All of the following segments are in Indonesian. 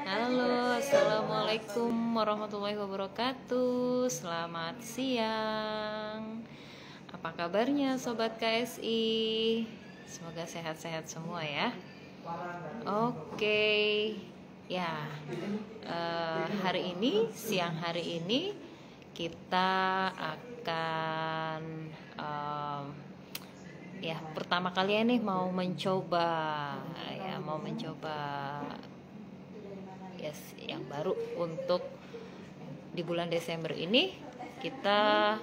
Halo, assalamualaikum warahmatullahi wabarakatuh. Selamat siang. Apa kabarnya sobat KSI? Semoga sehat-sehat semua ya. Oke, ya. Siang hari ini kita akan pertama kali ini mau mencoba yang baru untuk di bulan Desember ini. Kita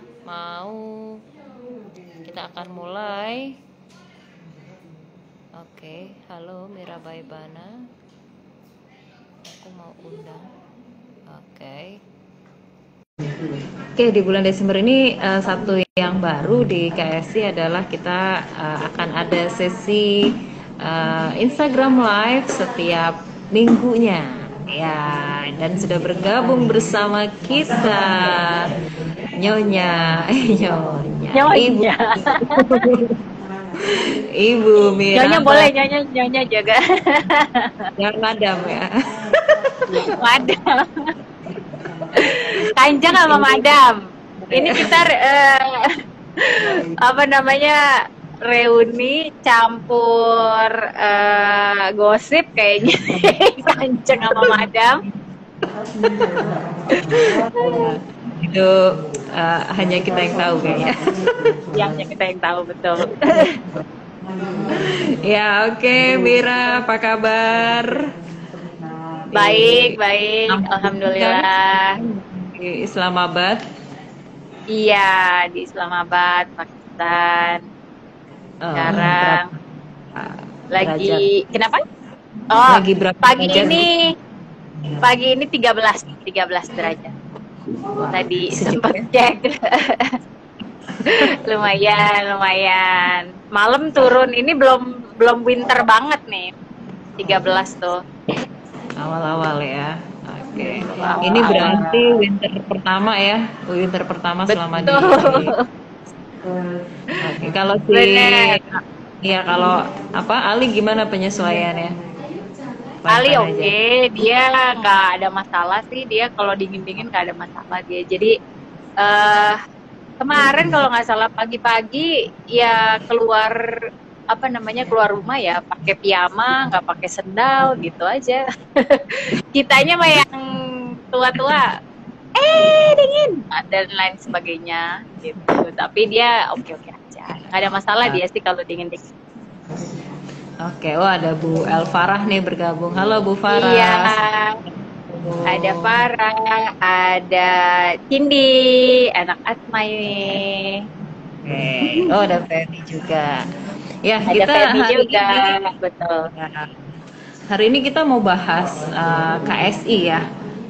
akan mulai. Oke, halo Mirabai Bana, aku mau undang. Oke, di bulan Desember ini satu yang baru di KSI adalah kita akan ada sesi Instagram Live setiap minggunya ya, dan sudah bergabung bersama kita Nyonya Ibu Mira. Nyonya boleh, nyonya juga. Yang madam ya. Madam. Kanjeng sama madam. Ini kita reuni campur gosip kayaknya. Kanjeng sama madam. Itu hanya kita yang tahu kayaknya. Hanya kita yang tahu, betul. Ya, oke. Mira, apa kabar? Baik. Alhamdulillah. Di Islamabad. Iya, di Islamabad, Pakistan. Sekarang lagi derajat. Kenapa? Lagi berapa pagi derajat? ini 13 derajat. Tadi sempat cek. lumayan. Malam turun. Ini belum winter banget nih. 13 tuh. Awal-awal ya. Oke. Ini berarti winter pertama ya. Winter pertama selama di. Oke, kalau Ali gimana penyesuaiannya? Ali oke. Dia nggak ada masalah sih. Dia kalau dingin nggak ada masalah dia. Jadi kemarin kalau nggak salah pagi-pagi ya keluar rumah ya pakai piyama, nggak pakai sendal gitu aja. Kitanya mah yang tua-tua dingin dan lain sebagainya gitu. Tapi dia oke aja, nggak ada masalah dia sih kalau dingin. Oke, ada Bu El Farah nih bergabung. Halo Bu Farah. Iya. Ada Farah, ada Cindy, anak Asma ini. Oke. Ada Feby juga. Ya, ada kita Feby juga, betul. Hari ini kita mau bahas KSI ya,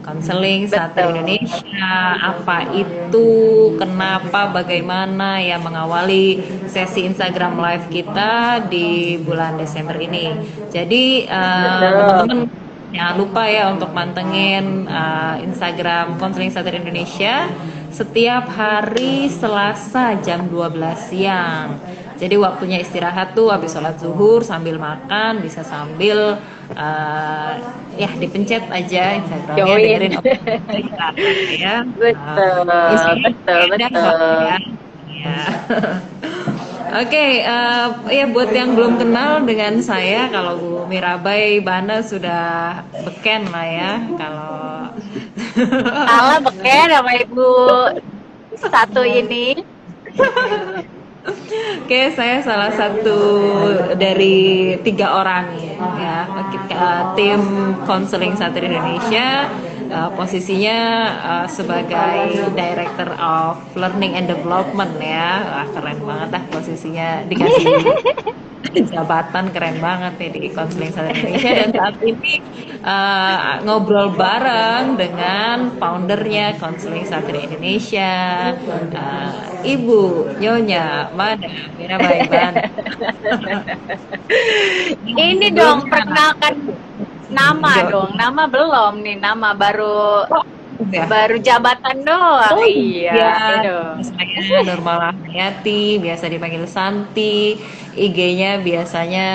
Konseling Satria Indonesia. Apa itu, kenapa, bagaimana ya mengawali sesi Instagram Live kita di bulan Desember ini. Jadi teman-teman jangan lupa ya untuk mantengin Instagram Konseling Satria Indonesia setiap hari Selasa jam 12 siang. Jadi waktunya istirahat tuh habis sholat zuhur sambil makan, bisa sambil dipencet aja Instagramnya, dengerin ya. Betul. Ya. Oke, buat yang belum kenal dengan saya, kalau Bu Mirabai Bana sudah beken lah ya. Kalau beken sama Ibu satu ini. Oke, saya salah satu dari 3 orang ya, tim Konseling Satria Indonesia. Posisinya sebagai Director of Learning and Development ya. Keren banget dah posisinya, dikasih jabatan keren banget nih di Konseling Satria Indonesia. Dan saat ini ngobrol bareng dengan foundernya Konseling Satria Indonesia, Ibu Nyonya Madam Mirabai Bana. Ini dong, perkenalkan nama dong. Nama belum nih, nama baru Ya. Baru jabatan doang. Oh Iya, iya, itu. saya Nurmalah Hayati, biasa dipanggil Santi. IG-nya biasanya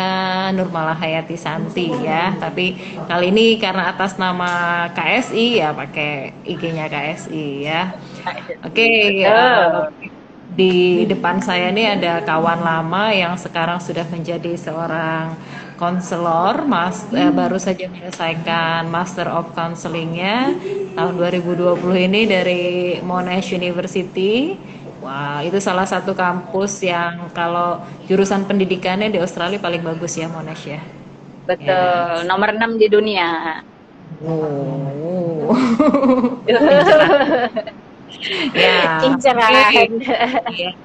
Nurmalah Hayati Santi ya. Tapi kali ini karena atas nama KSI ya pakai IG-nya KSI ya. Oke, Betul. di depan saya ini ada kawan lama yang sekarang sudah menjadi seorang konselor, baru saja menyelesaikan Master of Counselingnya tahun 2020 ini dari Monash University. Wah, itu salah satu kampus yang kalau jurusan pendidikannya di Australia paling bagus ya, Monash ya. Ya. Betul. Nomor 6 di dunia. Oh. Ya, Inceran. iya.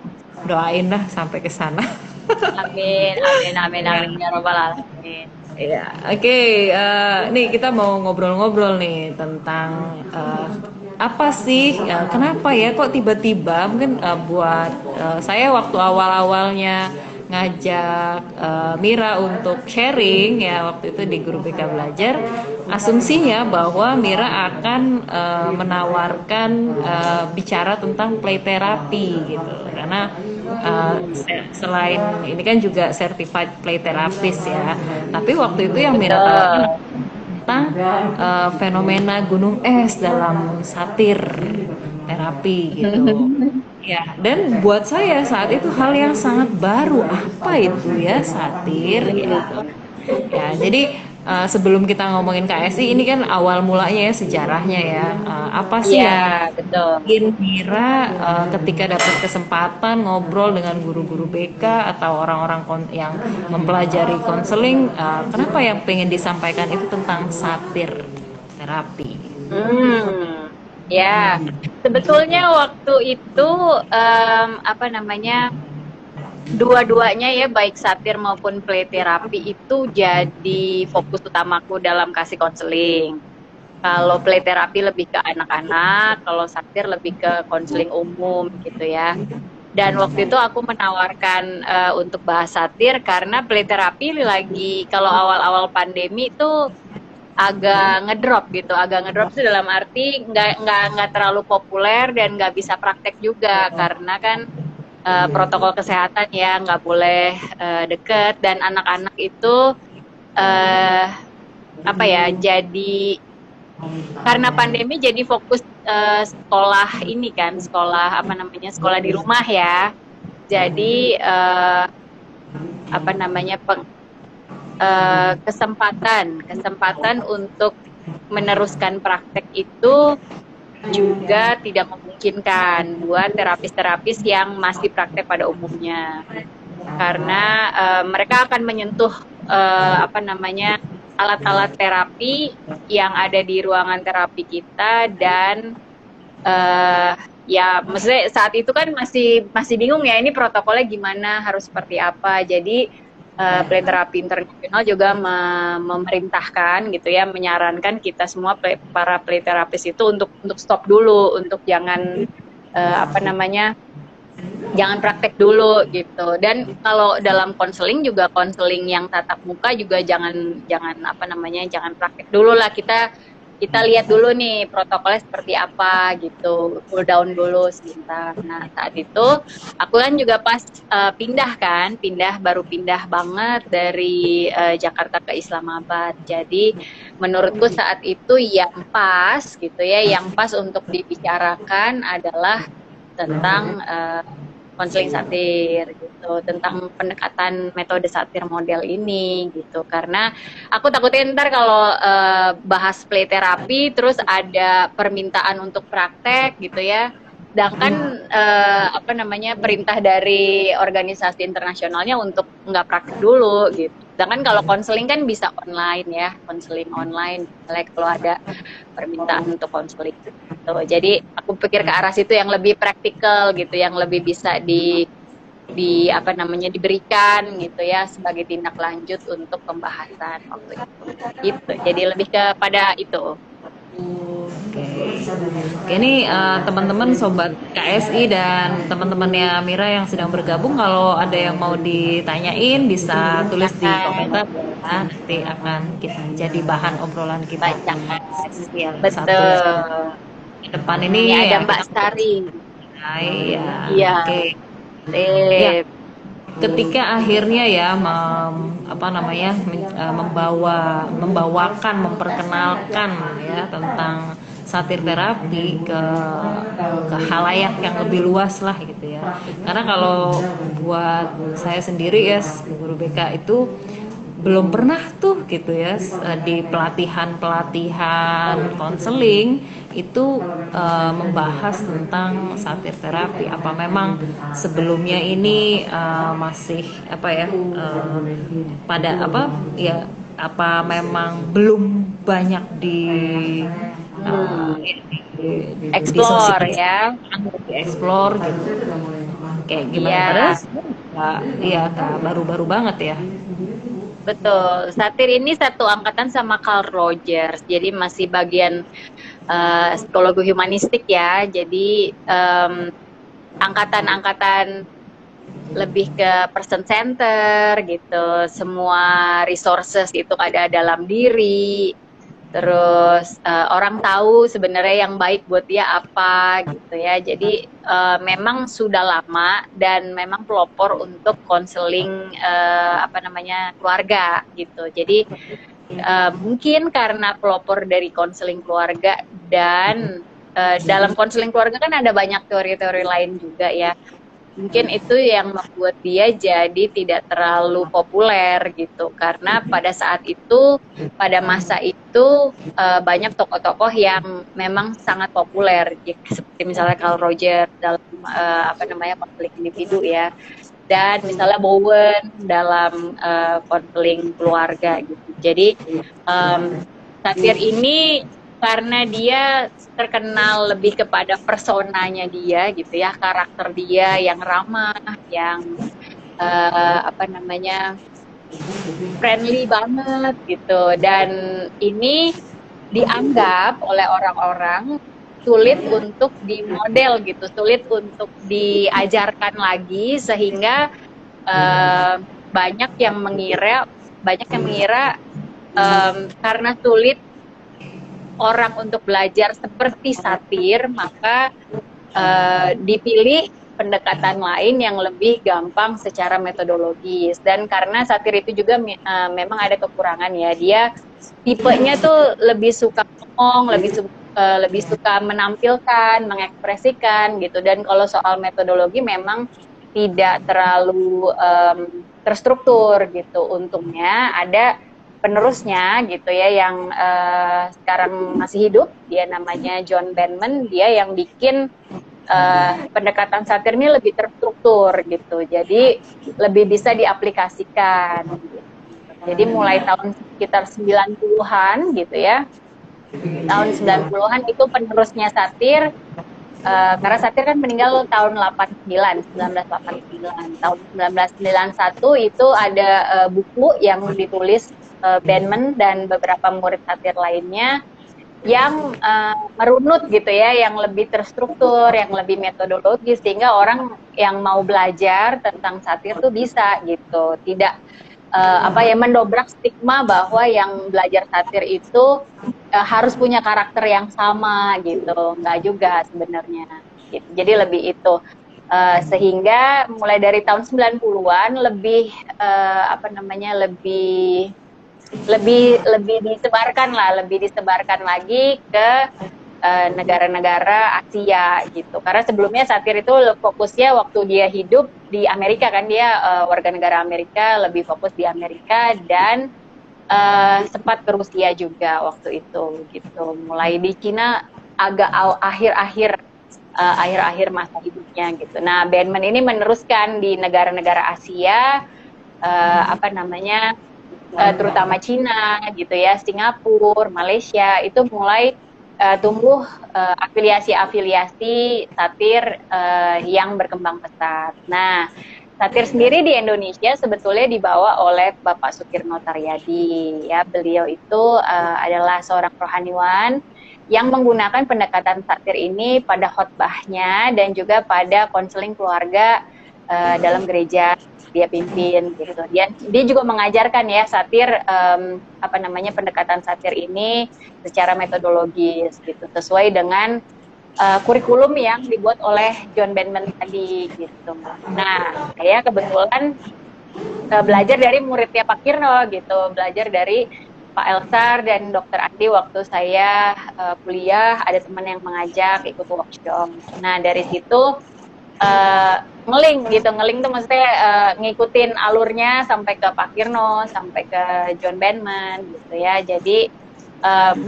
Doain lah sampai ke sana. Amin, amin, amin, Ya. amin ya robbal alamin. Ya, oke. Nih kita mau ngobrol-ngobrol nih tentang apa sih, kenapa ya kok tiba-tiba mungkin buat saya waktu awal-awalnya ngajak Mira untuk sharing ya waktu itu di grup BK Belajar, asumsinya bahwa Mira akan menawarkan bicara tentang play therapy gitu karena selain ini kan juga certified play therapist ya. Tapi waktu itu yang Mira tawarkan tentang fenomena gunung es dalam satir terapi gitu. Ya, dan buat saya saat itu hal yang sangat baru. Apa itu ya satir gitu. Ya, jadi sebelum kita ngomongin KSI ini kan awal mulanya ya sejarahnya ya. Apa sih yang Iya, betul. bikin Mira ketika dapat kesempatan ngobrol dengan guru-guru BK atau orang-orang yang mempelajari konseling, kenapa yang pengen disampaikan itu tentang satir terapi? Ya, sebetulnya waktu itu apa namanya, dua-duanya ya baik satir maupun play terapi itu jadi fokus utamaku dalam kasih konseling. Kalau play terapi lebih ke anak-anak, kalau satir lebih ke konseling umum gitu ya. Dan waktu itu aku menawarkan untuk bahas satir karena play terapi lagi kalau awal-awal pandemi itu agak ngedrop itu dalam arti nggak terlalu populer dan nggak bisa praktek juga karena kan protokol kesehatan ya nggak boleh deket dan anak-anak itu apa ya jadi karena pandemi jadi fokus sekolah ini kan sekolah apa namanya sekolah di rumah ya jadi apa namanya kesempatan untuk meneruskan praktek itu juga tidak memungkinkan buat terapis-terapis yang masih praktek pada umumnya karena mereka akan menyentuh apa namanya alat-alat terapi yang ada di ruangan terapi kita dan ya maksudnya saat itu kan masih bingung ya ini protokolnya gimana harus seperti apa jadi play terapi internasional juga memerintahkan gitu ya menyarankan kita semua para play terapis itu untuk stop dulu untuk jangan apa namanya jangan praktek dulu gitu dan kalau dalam konseling juga konseling yang tatap muka juga jangan apa namanya jangan praktek dulu lah kita lihat dulu nih protokolnya seperti apa gitu cool down dulu sebentar. Nah saat itu aku kan juga pas baru pindah banget dari Jakarta ke Islamabad jadi menurutku saat itu yang pas gitu ya yang pas untuk dibicarakan adalah tentang konseling satir gitu tentang pendekatan metode satir model ini gitu karena aku takutnya ntar kalau bahas play terapi terus ada permintaan untuk praktek gitu ya sedangkan apa namanya perintah dari organisasi internasionalnya untuk nggak praktek dulu gitu sedangkan kalau konseling kan bisa online ya konseling online misalnya kalau ada permintaan untuk konseling gitu. Jadi aku pikir ke arah situ yang lebih praktikal gitu yang lebih bisa di apa namanya diberikan gitu ya sebagai tindak lanjut untuk pembahasan waktu itu gitu jadi lebih kepada itu. Oke, ini teman-teman sobat KSI dan teman-temannya Mira yang sedang bergabung, kalau ada yang mau ditanyain bisa tulis di komentar ya. Nanti akan kita jadi bahan obrolan kita. Bacakan. Yang Betul. satu. Depan ini Ini ada ya Mbak kita Stari. iya, Iya. oke. Ya, Sip. ketika akhirnya ya apa namanya membawakan memperkenalkan ya tentang satir terapi ke halayak yang lebih luas lah gitu ya. Karena kalau buat saya sendiri ya guru BK itu belum pernah tuh gitu ya di pelatihan konseling itu membahas tentang satir terapi. Apa memang sebelumnya ini masih apa ya pada apa ya apa memang belum banyak uh, di Explore sosial ya. di explore gitu kayak gimana Iya, padahal iya baru-baru banget ya. betul. Satir ini satu angkatan sama Carl Rogers. Jadi masih bagian psikologi humanistik ya. Jadi angkatan-angkatan lebih ke person center gitu. Semua resources itu ada dalam diri. Terus orang tahu sebenarnya yang baik buat dia apa gitu ya. Jadi memang sudah lama dan memang pelopor untuk konseling apa namanya keluarga gitu. Jadi mungkin karena pelopor dari konseling keluarga dan dalam konseling keluarga kan ada banyak teori-teori lain juga ya. Mungkin itu yang membuat dia jadi tidak terlalu populer gitu karena pada saat itu pada masa itu banyak tokoh-tokoh yang memang sangat populer seperti misalnya Carl Rogers dalam apa namanya konflik individu ya dan misalnya Bowen dalam konseling keluarga gitu. Jadi satir ini karena dia terkenal lebih kepada personanya dia gitu ya, karakter dia yang ramah, yang apa namanya friendly banget gitu, dan ini dianggap oleh orang-orang sulit untuk dimodel gitu, sulit untuk diajarkan lagi sehingga banyak yang mengira karena sulit orang untuk belajar seperti satir, maka dipilih pendekatan lain yang lebih gampang secara metodologis. Dan karena satir itu juga memang ada kekurangan ya, dia tipenya tuh lebih suka ngomong, lebih suka menampilkan, mengekspresikan gitu. Dan kalau soal metodologi memang tidak terlalu terstruktur gitu. Untungnya ada penerusnya gitu ya yang sekarang masih hidup, dia namanya John Benman, dia yang bikin pendekatan satir ini lebih terstruktur gitu, jadi lebih bisa diaplikasikan gitu. Jadi mulai tahun sekitar 90-an gitu ya, tahun 90-an itu penerusnya satir, karena satir kan meninggal tahun 1989. Tahun 1991 itu ada buku yang ditulis Benman dan beberapa murid satir lainnya yang merunut gitu ya, yang lebih terstruktur, yang lebih metodologis, sehingga orang yang mau belajar tentang satir tuh bisa gitu, tidak apa ya mendobrak stigma bahwa yang belajar satir itu harus punya karakter yang sama gitu, nggak juga sebenarnya gitu. Jadi lebih itu sehingga mulai dari tahun 90-an lebih apa namanya lebih disebarkan lagi ke negara-negara Asia gitu. Karena sebelumnya satir itu fokusnya waktu dia hidup di Amerika kan, dia warga negara Amerika, lebih fokus di Amerika dan sempat ke Rusia juga waktu itu gitu. Mulai di Cina agak akhir-akhir masa hidupnya gitu. Nah, Benman ini meneruskan di negara-negara Asia apa namanya terutama Cina gitu ya, Singapura, Malaysia, itu mulai tumbuh afiliasi-afiliasi satir yang berkembang pesat. Nah, satir sendiri di Indonesia sebetulnya dibawa oleh Bapak Sukirno Taryadi. Ya, beliau itu adalah seorang rohaniwan yang menggunakan pendekatan satir ini pada khotbahnya dan juga pada konseling keluarga dalam gereja dia pimpin gitu. Dia juga mengajarkan ya satir apa namanya pendekatan satir ini secara metodologis gitu, sesuai dengan kurikulum yang dibuat oleh John Benman tadi gitu. Nah, saya kebetulan belajar dari muridnya Pak Kirno gitu, belajar dari Pak Elsar dan Dokter Andi waktu saya kuliah, ada teman yang mengajak ikut workshop. Nah, dari situ ngeling gitu, ngeling tuh maksudnya ngikutin alurnya sampai ke Pak Kirno, sampai ke John Benman gitu ya. Jadi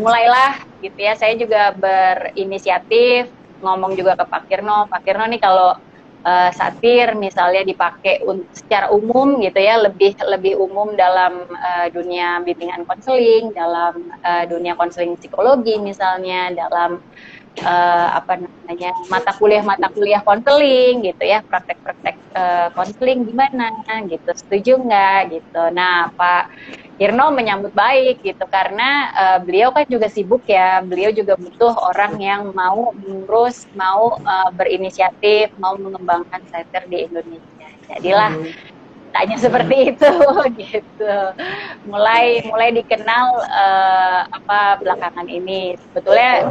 mulailah gitu ya, saya juga berinisiatif ngomong juga ke Pak Kirno nih kalau satir misalnya dipakai secara umum gitu ya, lebih umum dalam dunia bimbingan konseling, dalam dunia konseling psikologi misalnya, dalam apa namanya mata kuliah konseling gitu ya, praktek-praktek konseling gimana gitu, setuju nggak gitu. Nah, Pak Kirno menyambut baik gitu, karena beliau kan juga sibuk ya, beliau juga butuh orang yang mau mengurus, mau berinisiatif, mau mengembangkan satir di Indonesia. Jadilah tanya seperti itu gitu. Mulai dikenal apa belakangan ini. Sebetulnya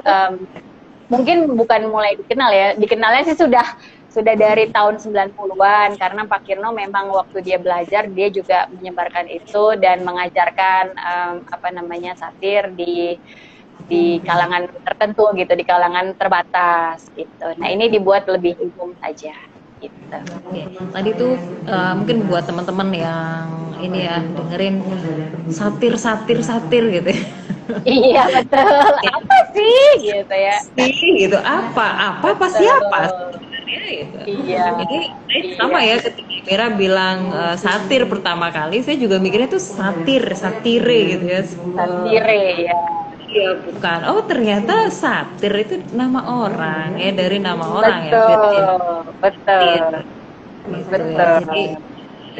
mungkin bukan mulai dikenal ya, dikenalnya sih sudah dari tahun 90-an, karena Pak Kirno memang waktu dia belajar dia juga menyebarkan itu dan mengajarkan apa namanya satir di kalangan tertentu gitu, di kalangan terbatas gitu. Nah, ini dibuat lebih umum saja gitu. Oke. Tadi tuh mungkin buat teman-teman yang ini ya dengerin satir gitu ya. Iya betul. Apa sih gitu ya? Gitu apa siapa sebenarnya gitu. Iya. Jadi sama ya, ketika Mira bilang satir pertama kali, saya juga mikirnya tuh satire gitu ya. Satire ya. Iya, bukan. Oh, ternyata satir itu nama orang ya, dari nama orang ya. Betul. Gitu ya. Jadi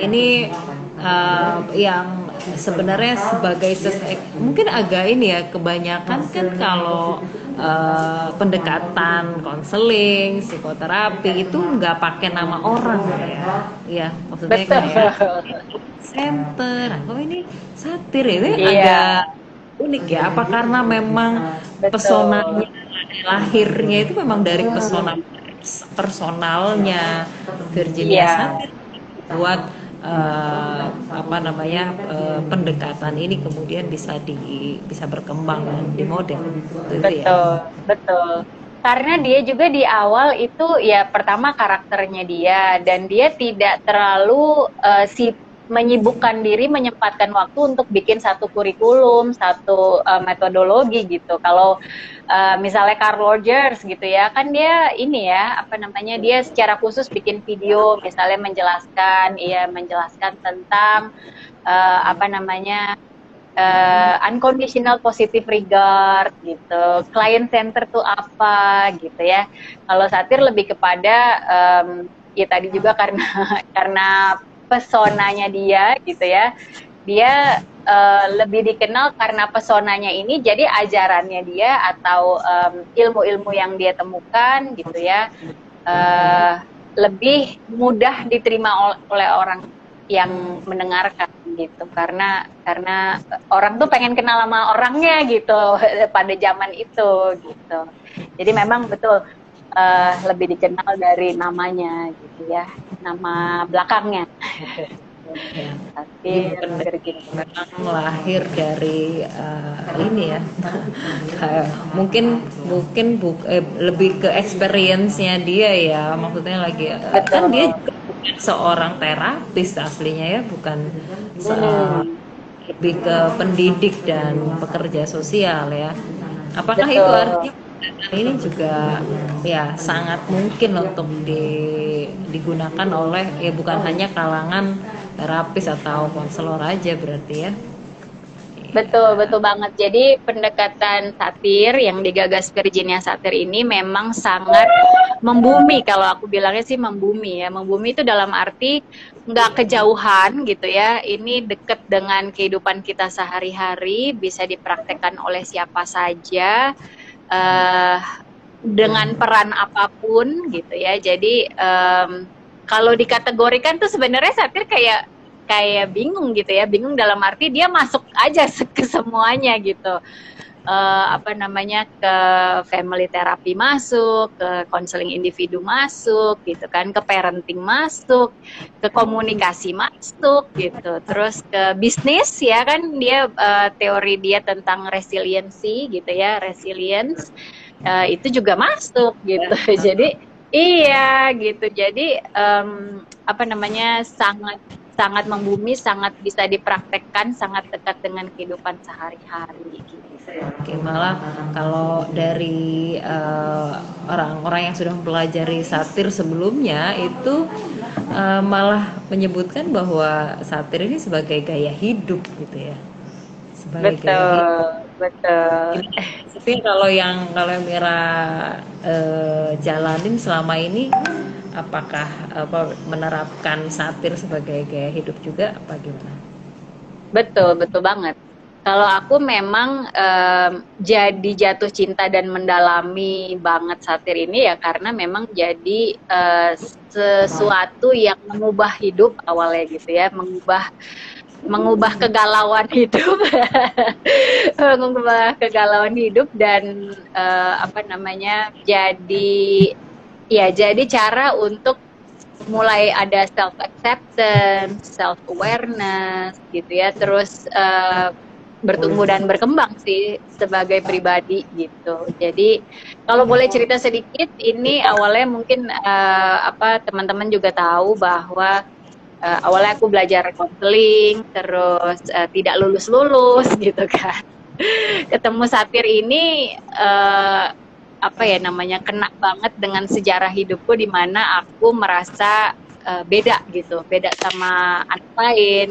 ini yang sebenarnya sebagai mungkin agak ini ya, kebanyakan kan kalau pendekatan konseling, psikoterapi itu nggak pakai nama orang ya, maksudnya kayak center, oh ini satir ini agak unik ya, apa karena memang pesonanya lahirnya itu memang dari pesona personalnya Virginia Satir buat apa namanya pendekatan ini kemudian bisa berkembang di model gitu. Betul. Karena dia juga di awal itu ya, pertama karakternya dia, dan dia tidak terlalu menyibukkan diri, menyempatkan waktu untuk bikin satu kurikulum, satu metodologi gitu. Kalau misalnya Carl Rogers gitu ya, kan dia ini ya, apa namanya, dia secara khusus bikin video misalnya menjelaskan tentang apa namanya unconditional positive regard gitu, client center tuh apa gitu ya. Kalau satir lebih kepada ya tadi juga karena pesonanya dia gitu ya, dia lebih dikenal karena pesonanya ini, jadi ajarannya dia atau ilmu-ilmu yang dia temukan gitu ya lebih mudah diterima oleh orang yang mendengarkan gitu, karena orang tuh pengen kenal sama orangnya gitu pada zaman itu gitu. Jadi memang betul lebih dikenal dari namanya gitu ya, nama belakangnya. Tapi memang lahir dari ini ya, mungkin lebih ke experience-nya dia ya, maksudnya lagi kan dia juga bukan seorang terapis aslinya ya, bukan lebih ke pendidik dan pekerja sosial ya. Apakah itu artinya ini juga ya sangat mungkin untuk digunakan oleh ya bukan hanya kalangan terapis atau konselor aja berarti ya? Betul banget. Jadi pendekatan satir yang digagas Virginia Satir ini memang sangat membumi, kalau aku bilangnya sih membumi ya. Membumi itu dalam arti nggak kejauhan gitu ya. Ini deket dengan kehidupan kita sehari-hari, bisa dipraktekkan oleh siapa saja. Dengan peran apapun gitu ya. Jadi kalau dikategorikan tuh sebenarnya satir kayak bingung gitu ya, bingung dalam arti dia masuk aja ke semuanya gitu. apa namanya, ke family therapy masuk, ke konseling individu masuk gitu kan, ke parenting masuk, ke komunikasi masuk gitu, terus ke bisnis ya kan, dia teori dia tentang resiliensi gitu ya, resilience itu juga masuk gitu. Jadi iya gitu, jadi apa namanya, sangat sangat membumi, sangat bisa dipraktekkan, sangat dekat dengan kehidupan sehari-hari gitu. Oke, malah kalau dari orang-orang yang sudah mempelajari satir sebelumnya itu malah menyebutkan bahwa satir ini sebagai gaya hidup gitu ya, sebagai gaya hidup. Betul. Tapi kalau yang Mira jalanin selama ini, apakah menerapkan satir sebagai gaya hidup juga apa gimana? Betul banget. Kalau aku memang jadi jatuh cinta dan mendalami banget satir ini ya karena memang jadi sesuatu yang mengubah hidup awalnya gitu ya, mengubah kegalauan hidup, mengubah kegalauan hidup dan apa namanya, jadi cara untuk mulai ada self acceptance, self awareness gitu ya, terus bertumbuh dan berkembang sih sebagai pribadi gitu. Jadi kalau boleh cerita sedikit, ini awalnya mungkin apa teman-teman juga tahu bahwa awalnya aku belajar konseling, terus tidak lulus gitu kan. Ketemu satir ini apa ya namanya, kena banget dengan sejarah hidupku di mana aku merasa beda gitu, beda sama anak lain,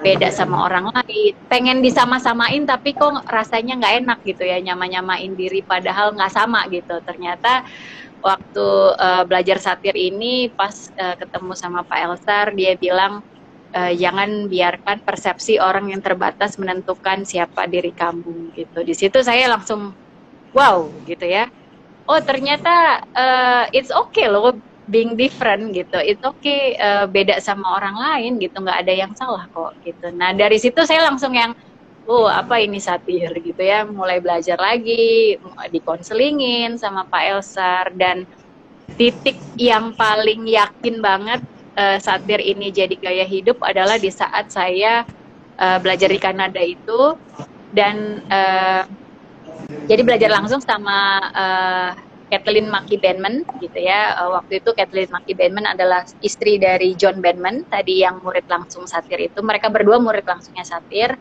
beda sama orang lain, pengen disama-samain tapi kok rasanya nggak enak gitu ya, nyama-nyamain diri padahal nggak sama gitu. Ternyata waktu belajar satir ini pas ketemu sama Pak Elsar, dia bilang jangan biarkan persepsi orang yang terbatas menentukan siapa diri kamu gitu. Di situ saya langsung wow gitu ya, oh ternyata it's okay loh being different gitu, it's okay beda sama orang lain gitu, nggak ada yang salah kok gitu. Nah dari situ saya langsung yang oh apa ini satir gitu ya, mulai belajar lagi, dikonselingin sama Pak Elsar, dan titik yang paling yakin banget satir ini jadi gaya hidup adalah di saat saya belajar di Kanada itu, dan jadi belajar langsung sama Kathleen Mackie Benman gitu ya. Waktu itu Kathleen Mackie Benman adalah istri dari John Benman tadi yang murid langsung satir itu. Mereka berdua murid langsungnya satir.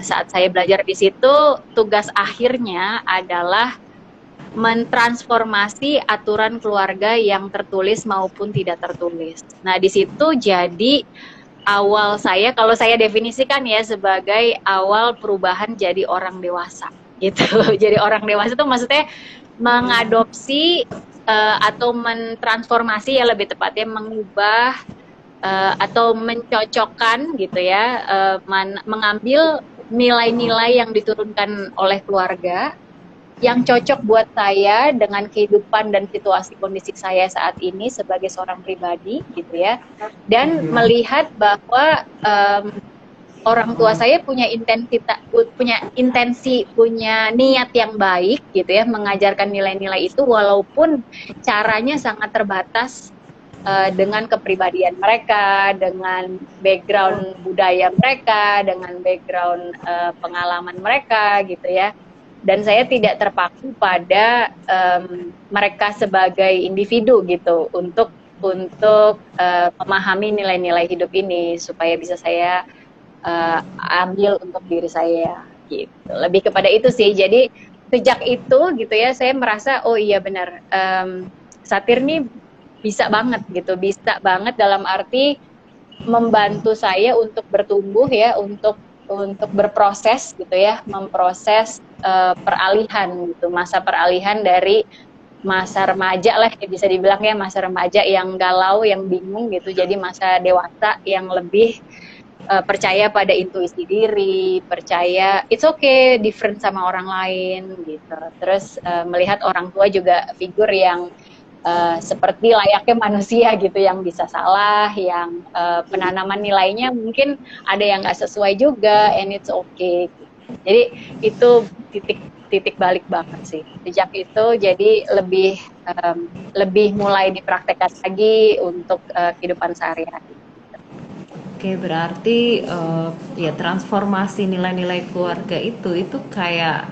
Saat saya belajar di situ, tugas akhirnya adalah mentransformasi aturan keluarga yang tertulis maupun tidak tertulis. Nah di situ jadi awal saya, kalau saya definisikan ya sebagai awal perubahan jadi orang dewasa gitu. Jadi orang dewasa itu maksudnya mengadopsi atau mentransformasi ya, lebih tepatnya mengubah atau mencocokkan gitu ya, mengambil nilai-nilai yang diturunkan oleh keluarga yang cocok buat saya dengan kehidupan dan situasi kondisi saya saat ini sebagai seorang pribadi gitu ya, dan melihat bahwa orang tua saya punya intensi, punya niat yang baik gitu ya, mengajarkan nilai-nilai itu walaupun caranya sangat terbatas dengan kepribadian mereka, dengan background budaya mereka, dengan background pengalaman mereka gitu ya. Dan saya tidak terpaku pada mereka sebagai individu gitu untuk memahami nilai-nilai hidup ini supaya bisa saya ambil untuk diri saya gitu. Lebih kepada itu sih. Jadi sejak itu gitu ya, saya merasa oh iya benar, satir nih bisa banget gitu, bisa banget dalam arti membantu saya untuk bertumbuh ya, untuk berproses gitu ya, memproses peralihan gitu, masa peralihan dari masa remaja lah ya, bisa dibilang ya, masa remaja yang galau, yang bingung gitu, jadi masa dewasa yang lebih percaya pada intuisi diri, percaya it's okay different sama orang lain gitu. Terus melihat orang tua juga figur yang seperti layaknya manusia gitu, yang bisa salah, yang penanaman nilainya mungkin ada yang nggak sesuai juga, and it's okay. Jadi itu titik balik banget sih. Sejak itu jadi lebih mulai dipraktekkan lagi untuk kehidupan sehari-hari. Oke, berarti ya transformasi nilai-nilai keluarga itu kayak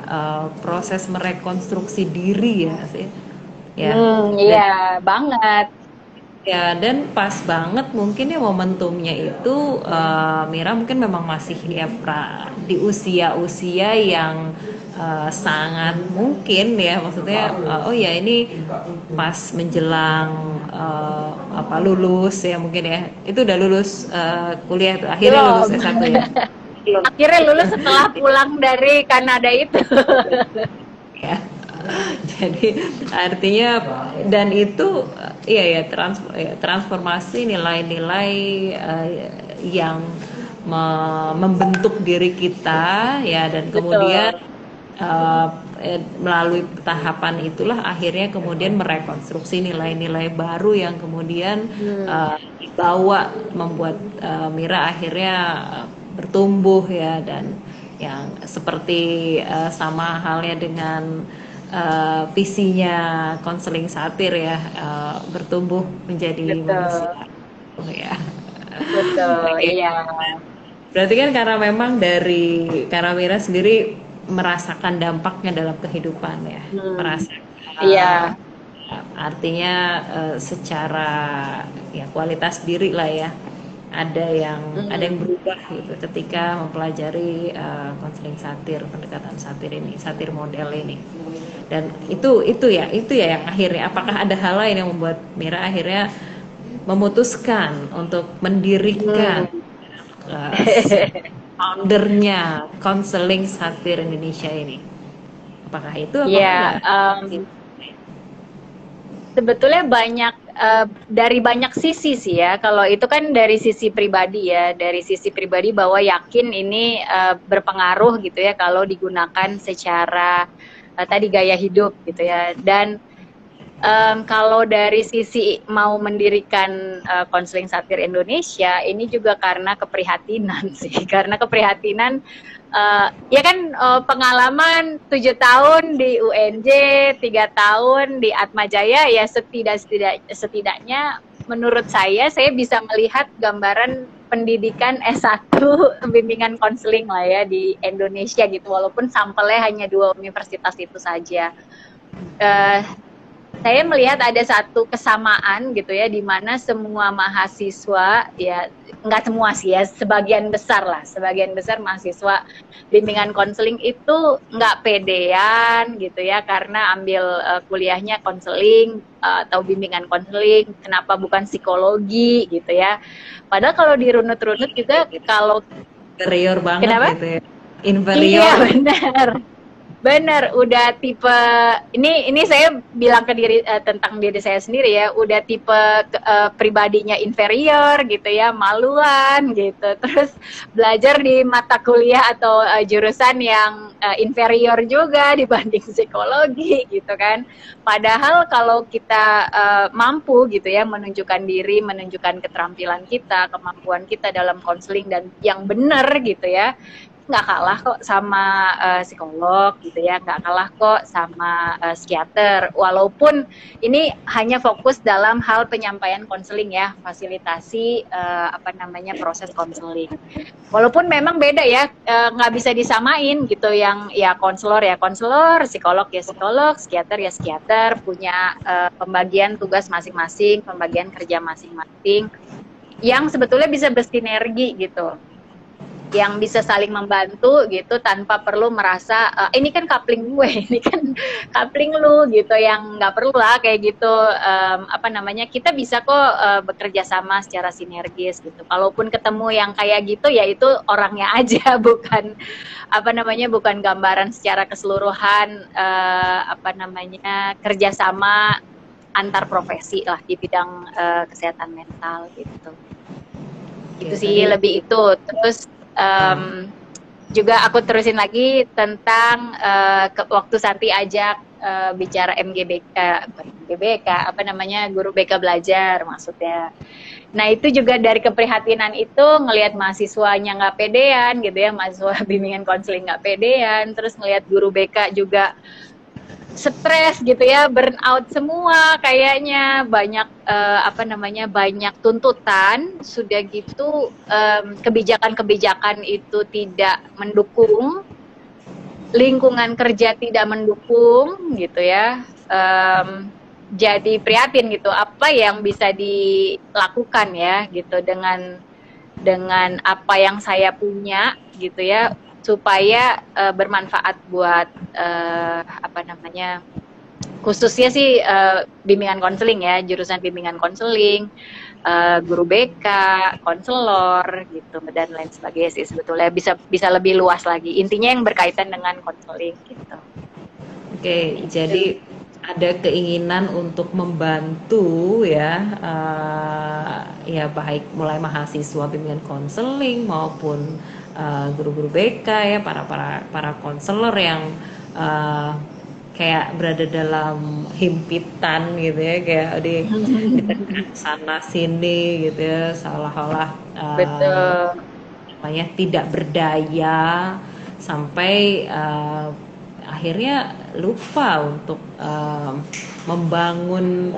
proses merekonstruksi diri ya sih. Ya. Dan Iya banget. ya, dan pas banget mungkin ya momentumnya itu Mira mungkin memang masih ya di usia-usia yang sangat mungkin ya, maksudnya oh ya ini pas menjelang apa lulus ya mungkin ya, itu udah lulus kuliah tuh, akhirnya lulus Belum. S1 ya. Akhirnya lulus setelah pulang dari Kanada itu. Ya. Jadi artinya dan itu ya transformasi nilai-nilai yang membentuk diri kita ya, dan kemudian Betul. melalui tahapan itulah akhirnya kemudian merekonstruksi nilai-nilai baru yang kemudian dibawa membuat Mira akhirnya bertumbuh ya, dan yang seperti sama halnya dengan visinya konseling satir ya, bertumbuh menjadi Betul. manusia. Oh ya. Betul. Oke. Iya. Berarti kan karena memang dari Karamira sendiri merasakan dampaknya dalam kehidupan ya, merasakan Iya. artinya secara ya kualitas diri lah ya, ada yang berubah gitu ketika mempelajari konseling satir, pendekatan satir ini, satir model ini. Dan itu ya yang akhirnya, apakah ada hal lain yang membuat Mira akhirnya memutuskan untuk mendirikan foundernya konseling satir Indonesia ini? Apakah itu apa enggak? Sebetulnya banyak dari banyak sisi sih ya. Kalau itu kan dari sisi pribadi ya, dari sisi pribadi bahwa yakin ini berpengaruh gitu ya kalau digunakan secara tadi gaya hidup gitu ya. Dan kalau dari sisi mau mendirikan konseling satir Indonesia, ini juga karena keprihatinan sih, karena keprihatinan ya kan pengalaman 7 tahun di UNJ, 3 tahun di Atmajaya ya, setidaknya menurut saya bisa melihat gambaran pendidikan S1 bimbingan konseling lah ya di Indonesia gitu, walaupun sampelnya hanya 2 universitas itu saja. Saya melihat ada satu kesamaan gitu ya, di mana semua mahasiswa ya, nggak semua sih ya, sebagian besar mahasiswa bimbingan konseling itu nggak pedean gitu ya, karena ambil kuliahnya konseling atau bimbingan konseling, kenapa bukan psikologi gitu ya. Padahal kalau dirunut-runut juga, kalau inferior banget. Kenapa? Gitu ya. Inferior. Iya benar, udah tipe ini saya bilang ke tentang diri saya sendiri ya, udah tipe pribadinya inferior gitu ya, maluan gitu, terus belajar di mata kuliah atau jurusan yang inferior juga dibanding psikologi gitu kan. Padahal kalau kita mampu gitu ya menunjukkan diri, menunjukkan keterampilan kita, kemampuan kita dalam konseling dan yang benar gitu ya, nggak kalah kok sama psikolog gitu ya, nggak kalah kok sama psikiater, walaupun ini hanya fokus dalam hal penyampaian konseling ya, fasilitasi proses konseling, walaupun memang beda ya, nggak bisa disamain gitu, yang ya konselor, psikolog ya psikolog, psikiater ya psikiater, punya pembagian tugas masing-masing, pembagian kerja masing-masing yang sebetulnya bisa bersinergi gitu, yang bisa saling membantu gitu, tanpa perlu merasa ini kan coupling gue, ini kan coupling lu gitu, yang nggak perlu lah kayak gitu. Kita bisa kok bekerja sama secara sinergis gitu. Kalaupun ketemu yang kayak gitu, ya itu orangnya aja, bukan bukan gambaran secara keseluruhan kerjasama antar profesi lah di bidang kesehatan mental gitu. Itu sih lebih itu. Terus juga aku terusin lagi tentang waktu Santi ajak bicara MGBK, bukan MGBK, apa namanya, guru BK belajar maksudnya. Nah itu juga dari keprihatinan itu ngelihat mahasiswanya nggak pedean gitu ya, mahasiswa bimbingan konseling nggak pedean, terus ngelihat guru BK juga stres gitu ya, burnout semua kayaknya, banyak apa namanya, banyak tuntutan, sudah gitu kebijakan-kebijakan itu tidak mendukung, lingkungan kerja tidak mendukung gitu ya. Jadi prihatin gitu, apa yang bisa dilakukan ya gitu dengan apa yang saya punya gitu ya, supaya bermanfaat buat apa namanya, khususnya sih bimbingan konseling ya, jurusan bimbingan konseling, guru BK, konselor gitu dan lain sebagainya sih, sebetulnya bisa lebih luas lagi. Intinya yang berkaitan dengan konseling gitu. Oke, jadi ada keinginan untuk membantu ya, ya baik mulai mahasiswa bimbingan konseling maupun guru-guru BK ya, para konselor yang kayak berada dalam himpitan gitu ya, kayak ditekan sana sini gitu ya, seolah-olah Betul. namanya tidak berdaya, sampai akhirnya lupa untuk membangun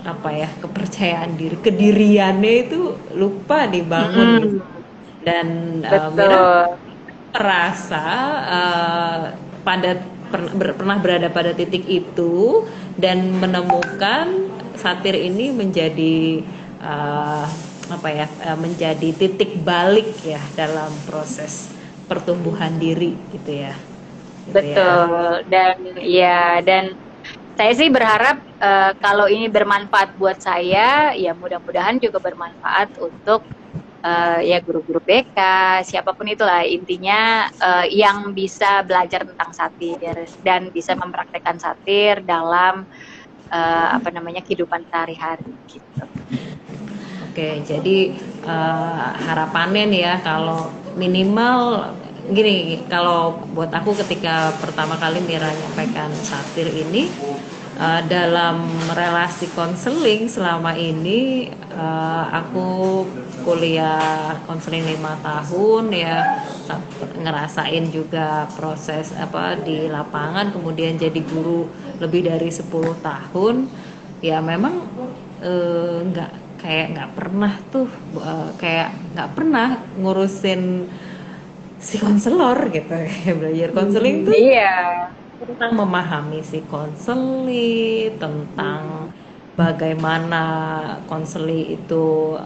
apa ya, kepercayaan diri, kediriannya itu lupa dibangun gitu. Dan Mira merasa pernah berada pada titik itu dan menemukan satir ini menjadi apa ya, menjadi titik balik ya dalam proses pertumbuhan diri gitu ya. Betul. Dan saya sih berharap kalau ini bermanfaat buat saya, ya mudah-mudahan juga bermanfaat untuk ya guru-guru BK, siapapun itulah, intinya yang bisa belajar tentang satir dan bisa mempraktekkan satir dalam apa namanya, kehidupan sehari-hari gitu. Oke, jadi harapannya nih ya, kalau minimal gini, kalau buat aku ketika pertama kali Mira nyampaikan satir ini dalam relasi konseling selama ini, aku kuliah konseling 5 tahun ya, ngerasain juga proses apa di lapangan, kemudian jadi guru lebih dari 10 tahun ya, memang nggak pernah tuh kayak nggak pernah ngurusin si konselor gitu ya. Belajar konseling tuh Iya. tentang memahami si konseli, tentang bagaimana konseli itu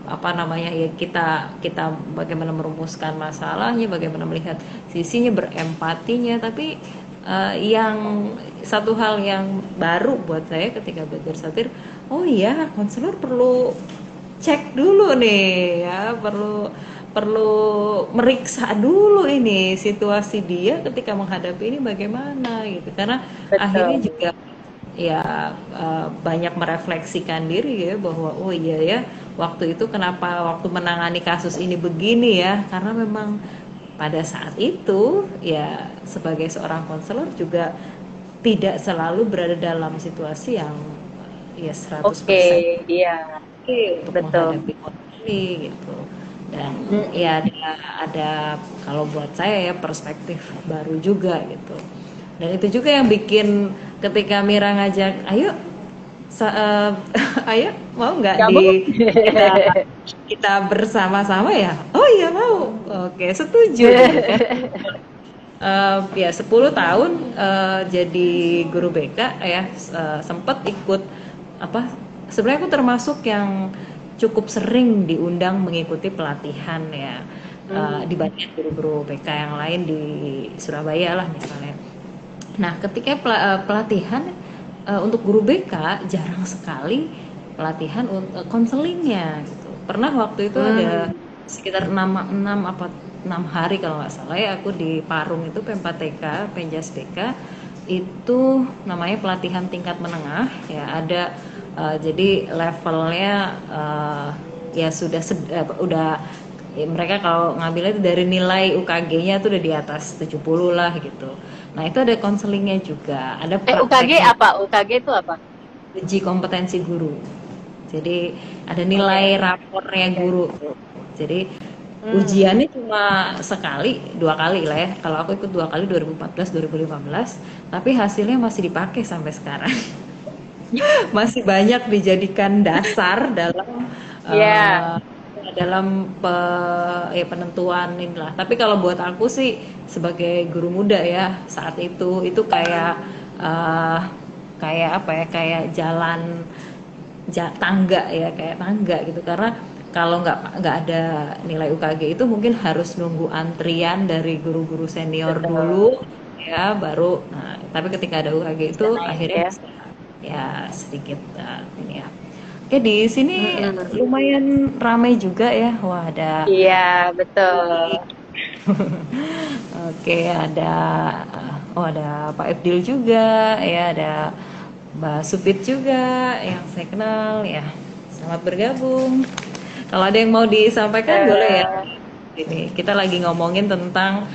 apa namanya ya, kita bagaimana merumuskan masalahnya, bagaimana melihat sisinya, berempatinya. Tapi yang satu hal yang baru buat saya ketika belajar satir, oh iya, konselor perlu cek dulu nih ya, perlu meriksa dulu ini situasi dia ketika menghadapi ini bagaimana gitu, karena Betul. akhirnya juga ya banyak merefleksikan diri ya, bahwa oh iya ya, waktu itu kenapa waktu menangani kasus ini begini ya, karena memang pada saat itu ya sebagai seorang konselor juga tidak selalu berada dalam situasi yang ya 100% Iya. untuk Betul. menghadapi konflik gitu. Dan ya ada kalau buat saya ya perspektif baru juga gitu. Dan itu juga yang bikin ketika Mira ngajak, ayo ayo mau nggak kita bersama-sama ya, oh iya mau, oke setuju gitu kan. Ya 10 tahun jadi guru BK ya, sempet ikut apa, sebenarnya aku termasuk yang cukup sering diundang mengikuti pelatihan ya, dibanding guru-guru BK yang lain di Surabaya lah misalnya. Nah ketika pelatihan untuk guru BK jarang sekali pelatihan konselingnya gitu. Pernah waktu itu ada sekitar 6 hari kalau nggak salah ya, aku di Parung itu P4TK, Penjas BK itu namanya pelatihan tingkat menengah ya, ada jadi levelnya ya udah ya mereka kalau ngambilnya itu dari nilai UKG-nya tuh udah di atas 70 lah gitu. Nah itu ada konselingnya juga, ada UKG prakteknya, apa? UKG itu apa? uji kompetensi guru. Jadi ada Oke. nilai rapornya Oke. guru tuh. Jadi Hmm. ujiannya cuma sekali, 2 kali lah ya. Kalau aku ikut 2 kali 2014, 2015, tapi hasilnya masih dipakai sampai sekarang. Masih banyak dijadikan dasar dalam Ya, eh, penentuan inilah. Tapi kalau buat aku sih sebagai guru muda ya saat itu kayak eh, kayak apa ya, kayak jalan tangga ya, kayak tangga gitu, karena kalau nggak ada nilai UKG itu mungkin harus nunggu antrian dari guru-guru senior betul. dulu ya baru. Nah tapi ketika ada UKG itu Bisa naik akhirnya ya. bisa ya sedikit ini ya. Oke, di sini Mm-mm. lumayan ramai juga ya. Wah, ada Iya, betul. oke, ada Pak Ifdil juga ya, ada Mbak Supit juga yang saya kenal ya. Selamat bergabung. Kalau ada yang mau disampaikan boleh ya. Eh, Ini kita lagi ngomongin tentang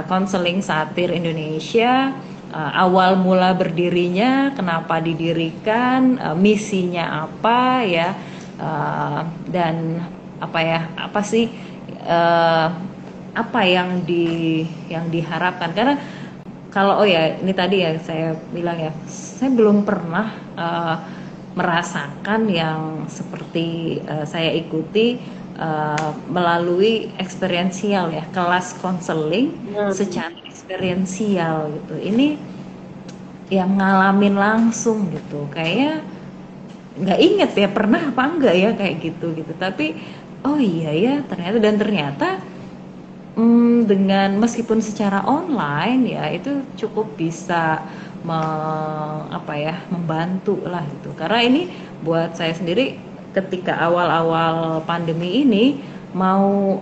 konseling satir Indonesia, awal mula berdirinya, kenapa didirikan, misinya apa ya, dan apa ya, apa sih, eh, apa yang diharapkan. Karena kalau oh ya ini tadi ya saya bilang ya, saya belum pernah merasakan yang seperti saya ikuti melalui eksperiensial ya, kelas konseling hmm. secara eksperiensial gitu. Ini yang ngalamin langsung gitu, kayaknya nggak inget ya pernah apa enggak ya kayak gitu gitu. Tapi oh iya ya ternyata dengan meskipun secara online ya itu cukup bisa membantu lah gitu. Karena ini buat saya sendiri ketika awal-awal pandemi ini mau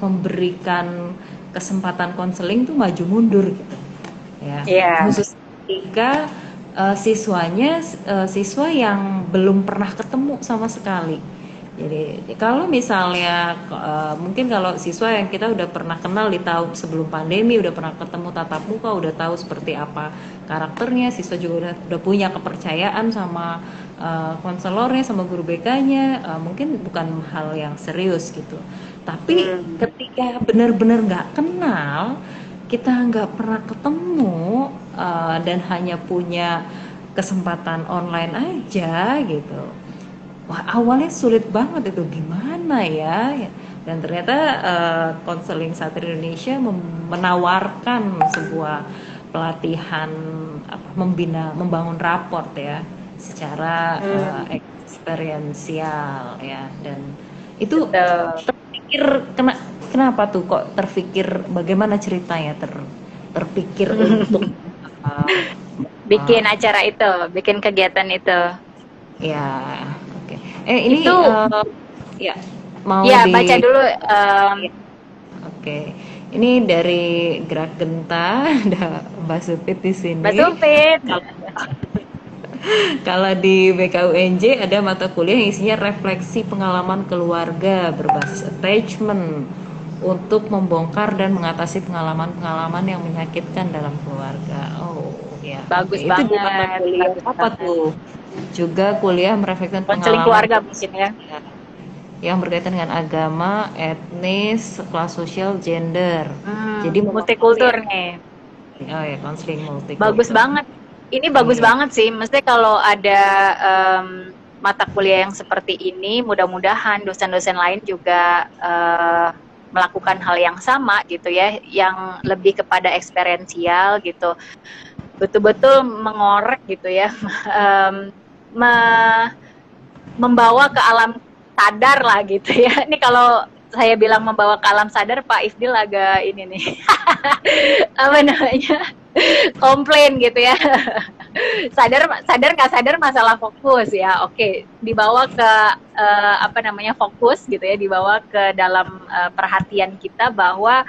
memberikan kesempatan konseling tuh maju mundur gitu. Ya, Iya. khusus ketika siswa yang belum pernah ketemu sama sekali. Jadi kalau misalnya mungkin kalau siswa yang kita udah pernah kenal di tahun sebelum pandemi, udah pernah ketemu tatap muka, udah tahu seperti apa karakternya, siswa juga udah punya kepercayaan sama konselornya, sama guru BK-nya, mungkin bukan hal yang serius gitu. Tapi Hmm. ketika benar-benar nggak kenal, kita nggak pernah ketemu dan hanya punya kesempatan online aja gitu. Wah, awalnya sulit banget itu gimana ya? Dan ternyata konseling Satir Indonesia menawarkan sebuah pelatihan membangun raport ya secara Hmm. eksperiensial ya, dan itu Betul. terpikir kenapa tuh kok terpikir, bagaimana ceritanya terpikir untuk uh, uh, Bikin acara itu, bikin kegiatan itu. ya oke. Ini Itu ya mau ya di baca dulu. oke. Ini dari Gerak Genta ada Mbak Supit di Mbak sini. Supit. Kalau kalau di BKUNJ ada mata kuliah yang isinya refleksi pengalaman keluarga berbasis attachment untuk membongkar dan mengatasi pengalaman-pengalaman yang menyakitkan dalam keluarga. Oh ya, oke. Bagus Itu di mata banget, kuliah bagus apa banget. tuh? Juga kuliah merefleksikan Konseling pengalaman keluarga mungkin ya. yang berkaitan dengan agama, etnis, kelas sosial, gender. Jadi memahami Multikultur nih. oh ya, konseling Bagus multikultur. banget. Ini bagus Iya. banget sih. Mesti kalau ada mata kuliah yang seperti ini, mudah-mudahan dosen-dosen lain juga melakukan hal yang sama gitu ya, yang lebih kepada eksperiensial gitu. Betul-betul mengorek gitu ya. me- Membawa ke alam sadar lah gitu ya. Ini kalau saya bilang membawa ke alam sadar, Pak Ifdil agak ini nih, apa namanya, komplain gitu ya. Sadar sadar nggak sadar masalah fokus ya. Oke, dibawa ke apa namanya, fokus gitu ya, dibawa ke dalam perhatian kita bahwa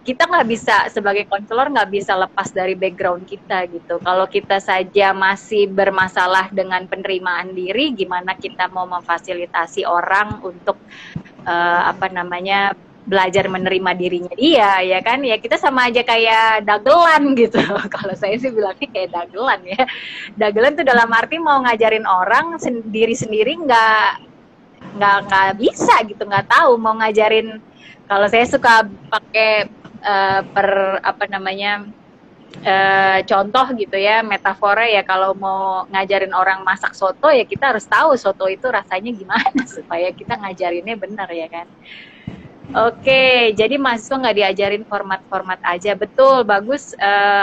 kita nggak bisa sebagai konselor nggak bisa lepas dari background kita gitu. Kalau kita saja masih bermasalah dengan penerimaan diri, gimana kita mau memfasilitasi orang untuk apa namanya, belajar menerima dirinya dia, ya kan, ya kita sama aja kayak dagelan gitu. Kalau saya sih bilangnya kayak dagelan ya. Dagelan tuh dalam arti mau ngajarin orang sendiri nggak bisa gitu, nggak tahu mau ngajarin. Kalau saya suka pakai apa namanya, contoh gitu ya, metafora ya, kalau mau ngajarin orang masak soto ya kita harus tahu soto itu rasanya gimana supaya kita ngajarinnya benar, ya kan. Oke, jadi mahasiswa nggak diajarin format-format aja, betul, bagus.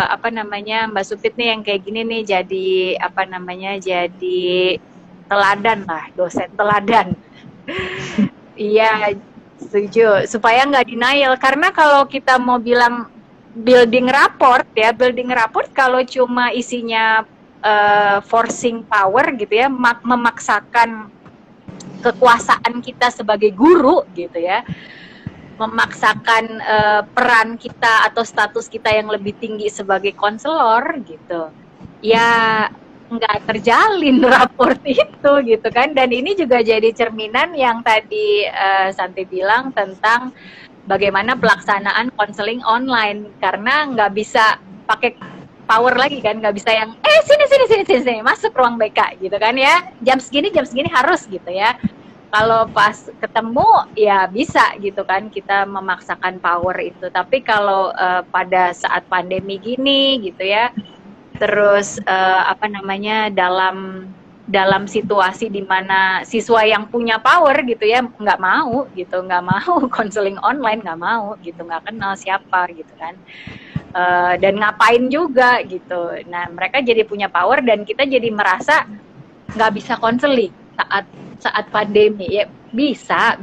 Apa namanya, Mbak Supit nih yang kayak gini nih, jadi apa namanya, jadi teladan lah, dosen teladan. Iya, setuju. Supaya nggak denial, karena kalau kita mau bilang building rapport ya, building rapport kalau cuma isinya forcing power gitu ya, memaksakan kekuasaan kita sebagai guru gitu ya, memaksakan peran kita atau status kita yang lebih tinggi sebagai konselor gitu, ya nggak terjalin raport itu gitu kan. Dan ini juga jadi cerminan yang tadi Santi bilang tentang bagaimana pelaksanaan konseling online, karena nggak bisa pakai power lagi kan, nggak bisa yang sini masuk ruang BK gitu kan ya, jam segini harus gitu ya. Kalau pas ketemu ya bisa gitu kan kita memaksakan power itu. Tapi kalau pada saat pandemi gini gitu ya, terus apa namanya, dalam situasi di mana siswa yang punya power gitu ya nggak mau konseling online, nggak mau gitu, nggak kenal siapa gitu kan, dan ngapain juga gitu. Nah mereka jadi punya power dan kita jadi merasa nggak bisa konseling saat pandemi. Ya bisa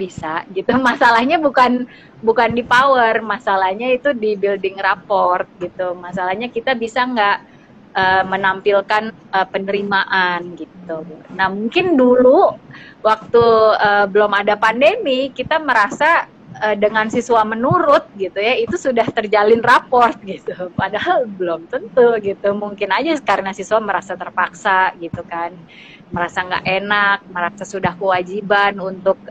gitu. Masalahnya bukan di power, masalahnya itu di building rapport gitu. Masalahnya kita bisa nggak menampilkan penerimaan gitu. Nah mungkin dulu waktu belum ada pandemi kita merasa dengan siswa menurut gitu ya itu sudah terjalin raport gitu, padahal belum tentu gitu. Mungkin aja karena siswa merasa terpaksa gitu kan, merasa nggak enak, merasa sudah kewajiban untuk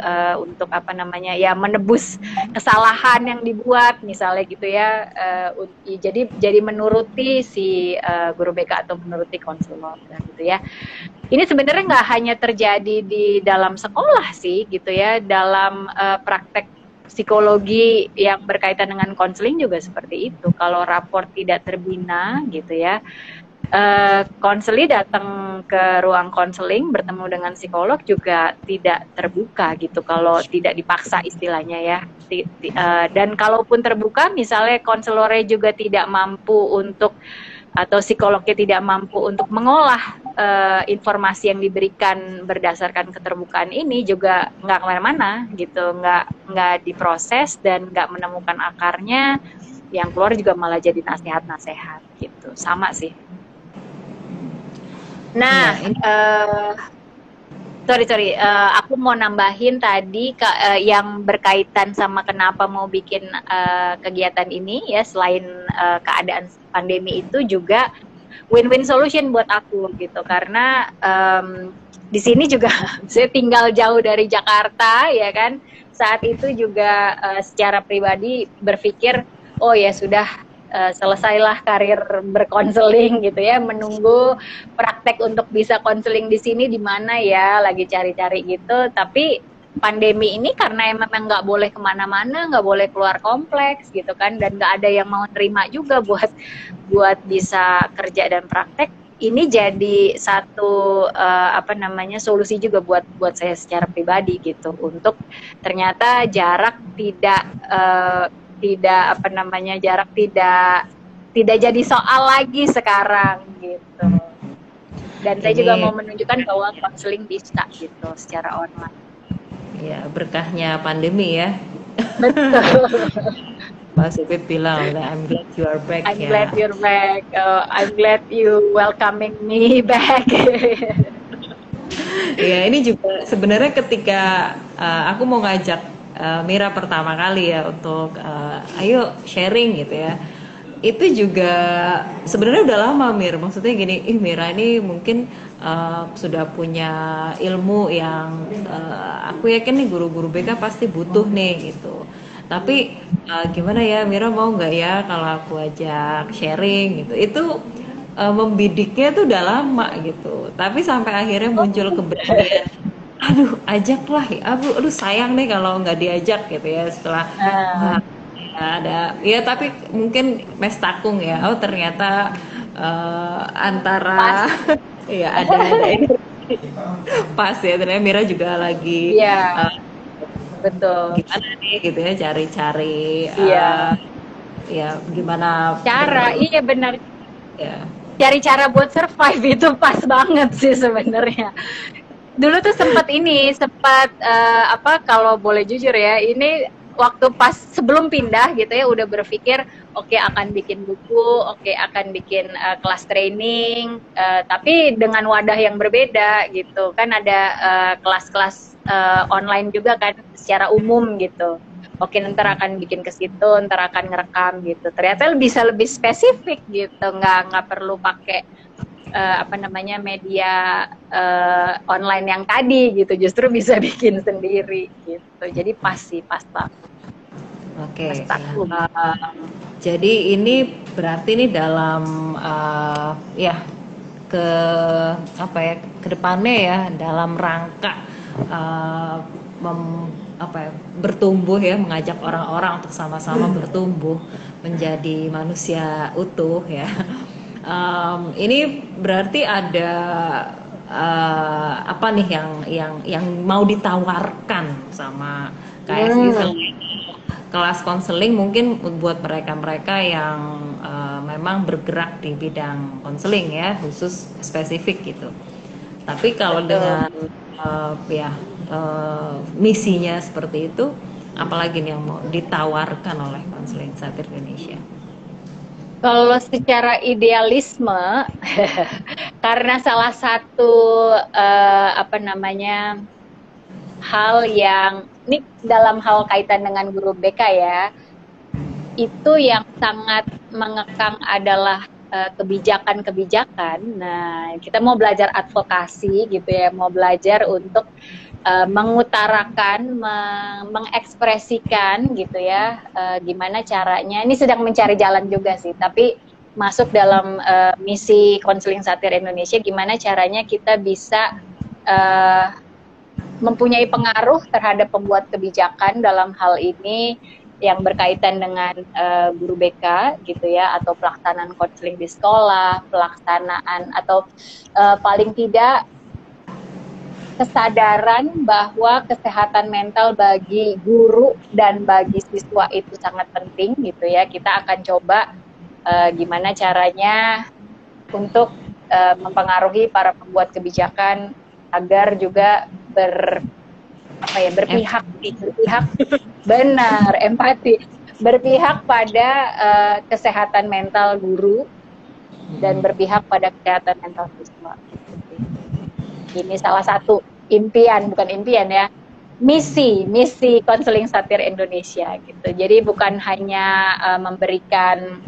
apa namanya ya, menebus kesalahan yang dibuat misalnya gitu ya, jadi menuruti si guru BK atau menuruti konselor gitu ya. Ini sebenarnya nggak hanya terjadi di dalam sekolah sih gitu ya, dalam praktek psikologi yang berkaitan dengan konseling juga seperti itu. Kalau raport tidak terbina gitu ya, konseling datang ke ruang konseling bertemu dengan psikolog juga tidak terbuka gitu kalau tidak dipaksa istilahnya ya. Dan kalaupun terbuka misalnya konselornya juga tidak mampu untuk, atau psikolognya tidak mampu untuk mengolah informasi yang diberikan berdasarkan keterbukaan ini, juga nggak kemana-mana gitu, nggak diproses dan nggak menemukan akarnya, yang keluar juga malah jadi nasihat-nasihat gitu. Sama sih. Nah, sorry, aku mau nambahin tadi yang berkaitan sama kenapa mau bikin kegiatan ini ya, selain keadaan pandemi itu juga win-win solution buat aku gitu, karena di sini juga saya tinggal jauh dari Jakarta ya kan, saat itu juga secara pribadi berpikir oh ya sudah, selesailah karir berkonseling gitu ya, menunggu praktek untuk bisa konseling di sini di mana ya, lagi cari-cari gitu. Tapi pandemi ini karena memang nggak boleh kemana-mana, nggak boleh keluar kompleks gitu kan, dan nggak ada yang mau terima juga buat bisa kerja dan praktek. Ini jadi satu apa namanya, solusi juga buat saya secara pribadi gitu, untuk ternyata jarak tidak apa namanya, jarak tidak jadi soal lagi sekarang gitu. Dan saya juga mau menunjukkan bahwa konseling bisa gitu secara online. Ya, berkahnya pandemi ya. Betul. Mbak Supit bilang, I'm glad you are back. I'm glad you're back. I'm glad you welcoming me back. Ya, ini juga sebenarnya ketika aku mau ngajak Mira pertama kali ya untuk ayo sharing gitu ya. itu juga sebenarnya udah lama Mir, maksudnya gini, Mira ini mungkin sudah punya ilmu yang aku yakin nih guru-guru BK pasti butuh nih gitu. Tapi gimana ya, Mira mau nggak ya kalau aku ajak sharing gitu? Itu membidiknya tuh udah lama gitu. Tapi sampai akhirnya muncul keberanian, aduh ajaklah ya, aduh sayang nih kalau nggak diajak gitu ya setelah Ah, ada ya, tapi mungkin mes takung ya, oh ternyata pas. antara ya ada ini pas ya, ternyata Mira juga lagi Iya, betul. gimana nih gitu ya, cari-cari Iya. ya gimana Cara, iya benar. ya. Cari cara buat survive itu pas banget sih sebenarnya. Dulu tuh sempat apa, kalau boleh jujur ya, ini waktu pas sebelum pindah gitu ya udah berpikir oke, akan bikin buku, oke, akan bikin kelas training, tapi dengan wadah yang berbeda gitu kan. Ada kelas-kelas online juga kan secara umum gitu. Oke, ntar akan bikin ke situ, ntar akan ngerekam gitu. Ternyata bisa lebih spesifik gitu, nggak perlu pakai apa namanya, media online yang tadi gitu, justru bisa bikin sendiri gitu. Jadi pas sih, pas banget. Oke. Pas taklum. Jadi ini berarti ini dalam ya ke apa ya, ke depannya ya, dalam rangka uh, apa ya, bertumbuh ya, mengajak orang-orang untuk sama-sama bertumbuh menjadi manusia utuh ya. Ini berarti ada apa nih yang mau ditawarkan sama KSI selain kelas konseling, mungkin buat mereka-mereka yang memang bergerak di bidang konseling ya, khusus spesifik gitu. Tapi kalau dengan ya misinya seperti itu, apalagi nih yang mau ditawarkan oleh konseling satir Indonesia? Kalau secara idealisme, karena salah satu apa namanya, hal yang ini dalam hal kaitan dengan guru BK ya, itu yang sangat mengekang adalah kebijakan-kebijakan. Nah, kita mau belajar advokasi gitu ya, mau belajar untuk mengutarakan, mengekspresikan gitu ya, gimana caranya. Ini sedang mencari jalan juga sih, tapi masuk dalam misi konseling satir Indonesia, gimana caranya kita bisa mempunyai pengaruh terhadap pembuat kebijakan dalam hal ini yang berkaitan dengan guru BK gitu ya, atau pelaksanaan konseling di sekolah, pelaksanaan atau paling tidak kesadaran bahwa kesehatan mental bagi guru dan bagi siswa itu sangat penting gitu ya. Kita akan coba gimana caranya untuk mempengaruhi para pembuat kebijakan agar juga berpihak benar, empati, berpihak pada kesehatan mental guru dan berpihak pada kesehatan mental siswa. Ini salah satu impian, bukan impian ya, misi konseling satir Indonesia gitu. Jadi bukan hanya memberikan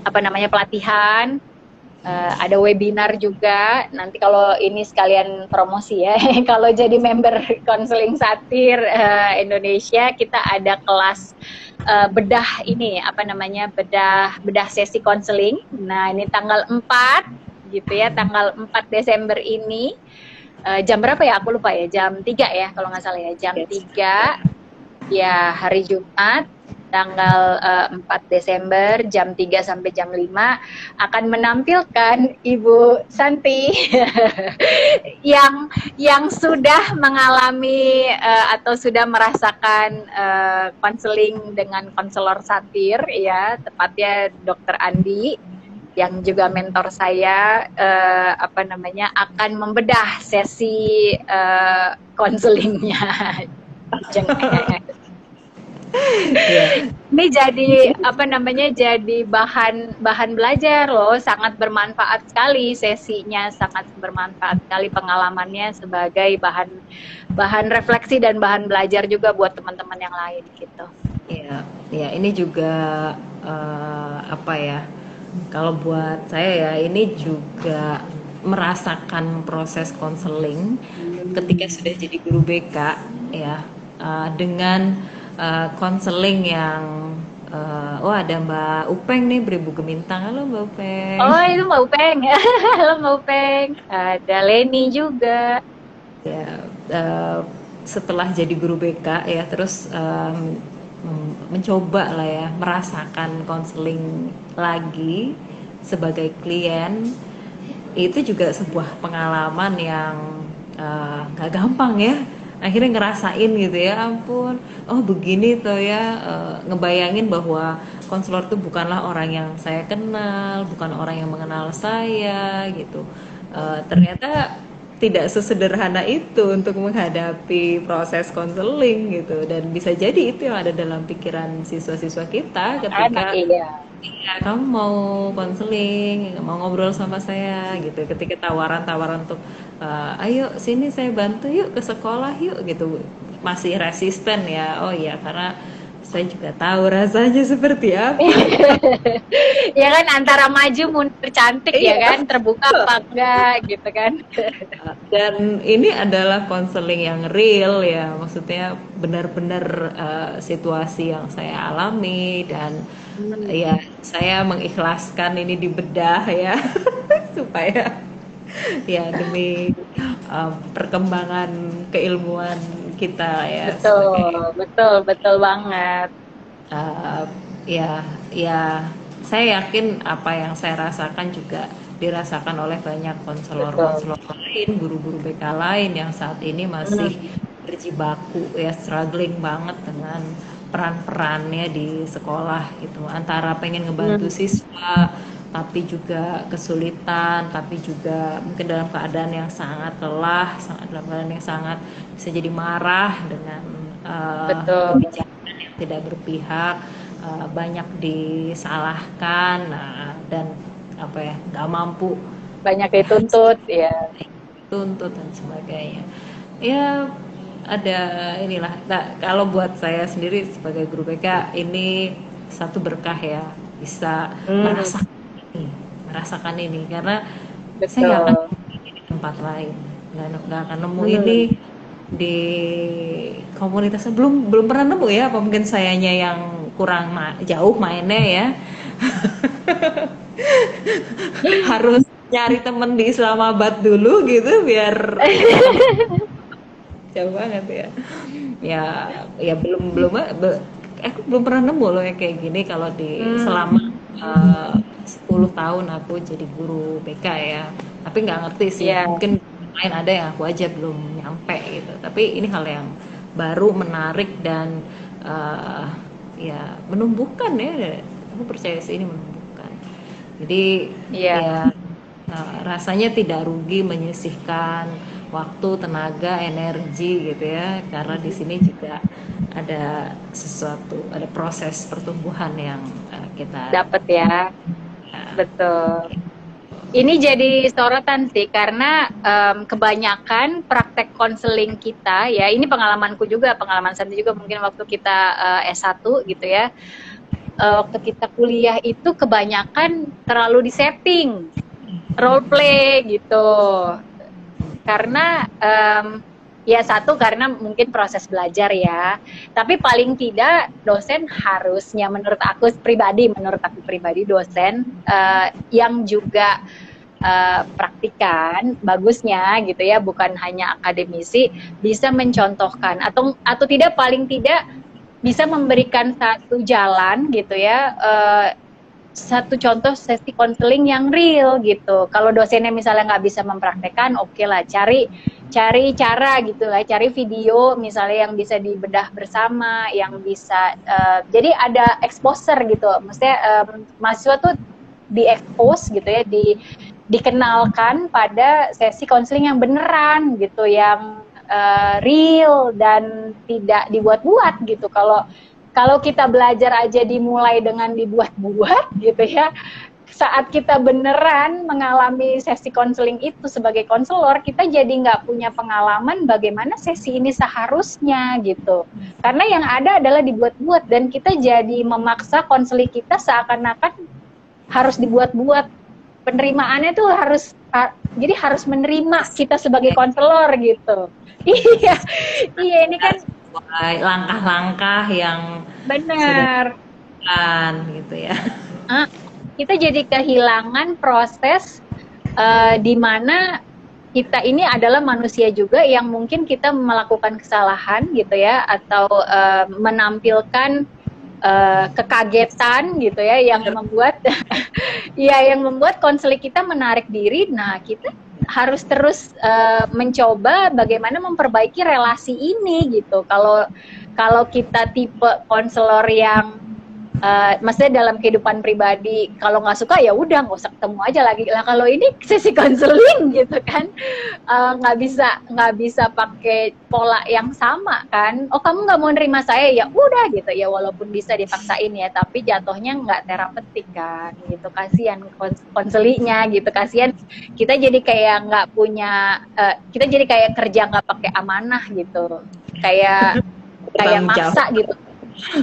apa namanya, pelatihan, ada webinar juga. Nanti kalau ini sekalian promosi ya, kalau jadi member konseling satir Indonesia, kita ada kelas bedah ini apa namanya, bedah sesi konseling. Nah, ini tanggal 4 gitu ya, tanggal 4 Desember ini, jam berapa ya, aku lupa ya, jam 3 ya kalau nggak salah ya, jam 3 ya, hari Jumat tanggal 4 Desember jam 3 sampai jam 5 akan menampilkan Ibu Santi yang sudah mengalami atau sudah merasakan konseling dengan konselor satir ya, tepatnya Dokter Andi yang juga mentor saya, apa namanya, akan membedah sesi konselingnya. Ini jadi apa namanya, jadi bahan belajar loh, sangat bermanfaat sekali sesinya, sangat bermanfaat sekali pengalamannya sebagai bahan refleksi dan bahan belajar juga buat teman-teman yang lain gitu. ya, ya ini juga apa ya? Kalau buat saya ya ini juga merasakan proses konseling ketika sudah jadi guru BK ya, dengan konseling yang oh ada Mbak Upeng nih Beribu Gemintang, halo Mbak Upeng. Oh, itu Mbak Upeng. Halo Mbak Upeng. Ada Leni juga. Ya, setelah jadi guru BK ya terus mencoba lah ya merasakan konseling lagi sebagai klien, itu juga sebuah pengalaman yang gak gampang ya, akhirnya ngerasain gitu ya ampun, oh begini tuh ya, ngebayangin bahwa konselor itu bukanlah orang yang saya kenal, bukan orang yang mengenal saya gitu. Ternyata tidak sesederhana itu untuk menghadapi proses konseling gitu, dan bisa jadi itu yang ada dalam pikiran siswa-siswa kita Anak ketika iya. ya, kamu mau konseling, mau ngobrol sama saya gitu. Ketika tawaran-tawaran untuk ayo sini saya bantu yuk ke sekolah yuk gitu. Masih resisten ya. Oh iya, karena saya juga tahu rasanya seperti apa. Ya kan, antara maju mundur cantik ya Iya. kan, terbuka apa enggak gitu kan. Dan ini adalah konseling yang real ya, maksudnya benar-benar situasi yang saya alami, dan ya saya mengikhlaskan ini dibedah ya supaya ya demi perkembangan keilmuan kita ya sebagai Betul, betul, betul banget. uh, ya ya saya yakin apa yang saya rasakan juga dirasakan oleh banyak Betul. konselor-konselor lain, guru-guru BK lain yang saat ini masih Hmm, berjibaku ya, struggling banget dengan peran-perannya di sekolah gitu, antara pengen ngebantu hmm, siswa tapi juga kesulitan, tapi juga mungkin dalam keadaan yang sangat lelah, dalam keadaan yang sangat bisa jadi marah dengan betul. kebijakan yang tidak berpihak, banyak disalahkan, dan apa ya, nggak mampu Banyak dituntut ya. tuntut dan sebagainya. Ya ada inilah. Nah, kalau buat saya sendiri sebagai guru BK ini satu berkah ya, bisa Hmm, merasakan ini karena saya nggak akan betul. nemu ini di tempat lain, nggak akan nemu ini Hmm. di komunitasnya, belum belum pernah nemu ya, apa mungkin sayanya yang kurang jauh mainnya ya, harus nyari temen di Islamabad dulu gitu biar ketemu, jauh banget ya. Ya ya belum belum aku belum pernah nemu loh yang kayak gini kalau di selama Hmm. 10 tahun aku jadi guru BK ya. Tapi nggak ngerti sih, Ya, mungkin lain ada yang aku aja belum nyampe gitu. Tapi ini hal yang baru, menarik, dan eh, ya menumbuhkan ya. Aku percaya sih ini menumbuhkan. Jadi iya. ya rasanya tidak rugi menyisihkan waktu, tenaga, energi gitu ya, karena di sini juga ada sesuatu, ada proses pertumbuhan yang kita Dapat ya. uh, Betul. Ini jadi sorotan sih karena kebanyakan praktek konseling kita ya, ini pengalamanku juga, pengalaman Santi juga mungkin waktu kita S1 gitu ya. Waktu kita kuliah itu kebanyakan terlalu disetting, role play gitu. Karena ya satu karena mungkin proses belajar ya, tapi paling tidak dosen harusnya menurut aku pribadi dosen yang juga praktikan bagusnya gitu ya, bukan hanya akademisi, bisa mencontohkan atau tidak, paling tidak bisa memberikan satu jalan gitu ya, satu contoh sesi konseling yang real gitu. Kalau dosennya misalnya nggak bisa mempraktekkan, oke lah, cari cara gitu lah, cari video misalnya yang bisa dibedah bersama, yang bisa jadi ada exposure gitu. Maksudnya mahasiswa tuh diekspos gitu ya, dikenalkan pada sesi konseling yang beneran gitu, yang real dan tidak dibuat-buat gitu. Kalau kita belajar aja dimulai dengan dibuat-buat gitu ya, saat kita beneran mengalami sesi konseling itu sebagai konselor, kita jadi nggak punya pengalaman bagaimana sesi ini seharusnya gitu. Karena yang ada adalah dibuat-buat dan kita jadi memaksa konseling kita seakan-akan harus dibuat-buat. Penerimaannya tuh jadi harus menerima kita sebagai konselor gitu. Iya, iya ini kan langkah-langkah yang benar. Gitu ya. Kita jadi kehilangan proses di mana kita ini adalah manusia juga yang mungkin kita melakukan kesalahan gitu ya, atau menampilkan kekagetan gitu ya yang membuat ya yang membuat konseling kita menarik diri. Nah, kita harus terus mencoba bagaimana memperbaiki relasi ini gitu. Kalau kita tipe konselor yang maksudnya dalam kehidupan pribadi kalau nggak suka ya udah nggak usah ketemu aja lagi lah. Kalau ini sesi konseling gitu kan, nggak bisa pakai pola yang sama kan. Oh, kamu nggak mau nerima saya, ya udah gitu ya, walaupun bisa dipaksain ya, tapi jatuhnya nggak terapeutik kan gitu. Kasihan konselingnya gitu, kasihan kita jadi kayak nggak punya kita jadi kayak kerja nggak pakai amanah gitu, kayak maksa gitu.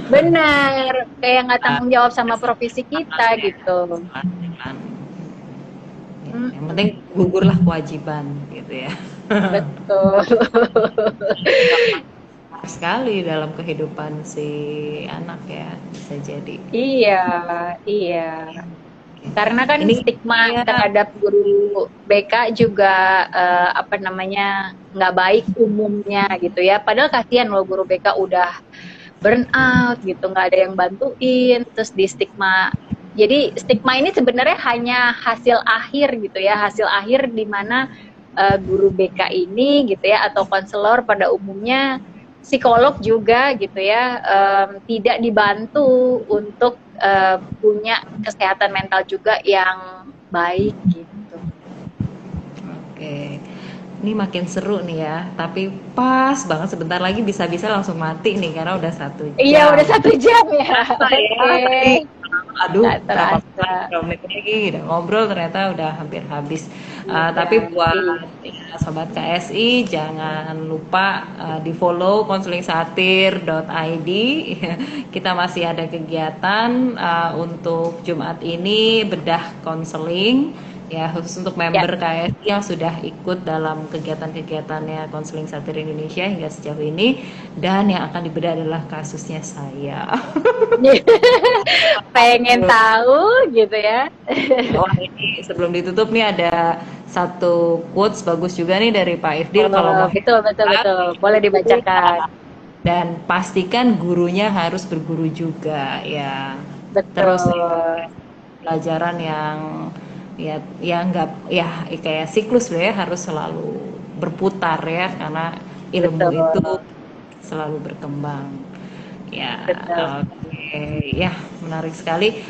Benar, kayak nggak tanggung jawab sama profesi kita gitu. Yang penting gugurlah kewajiban gitu ya. Betul. Sekali dalam kehidupan si anak ya, bisa jadi. Iya. Karena kan stigma terhadap guru BK juga nggak baik umumnya gitu ya. Padahal kasihan loh, guru BK udah burn out gitu, nggak ada yang bantuin, terus di stigma. Jadi stigma ini sebenarnya hanya hasil akhir gitu ya, hasil akhir di mana guru BK ini gitu ya, atau konselor pada umumnya, psikolog juga gitu ya, tidak dibantu untuk punya kesehatan mental juga yang baik gitu. Oke. Ini makin seru nih ya, tapi pas banget sebentar lagi bisa-bisa langsung mati nih karena udah 1 jam. Iya, udah 1 jam ya. Okay. Aduh, berapa menit lagi udah ngobrol, ternyata udah hampir habis. Tapi buat sobat KSI jangan lupa di follow konselingsatir.id. Kita masih ada kegiatan untuk Jumat ini bedah konseling. Ya, khusus untuk member KSI yang sudah ikut dalam kegiatan-kegiatannya Konseling Satir Indonesia hingga sejauh ini, dan yang akan dibedah adalah kasusnya saya. Pengen tahu gitu ya. Wah, ini sebelum ditutup nih ada satu quotes bagus juga nih dari Pak Ifdil. Kalau mau betul, boleh dibacakan. Dan pastikan gurunya harus berguru juga ya. Betul. Terus pelajaran yang nggak ya kayak siklus ya, harus selalu berputar ya, karena ilmu itu selalu berkembang ya. Ya, menarik sekali.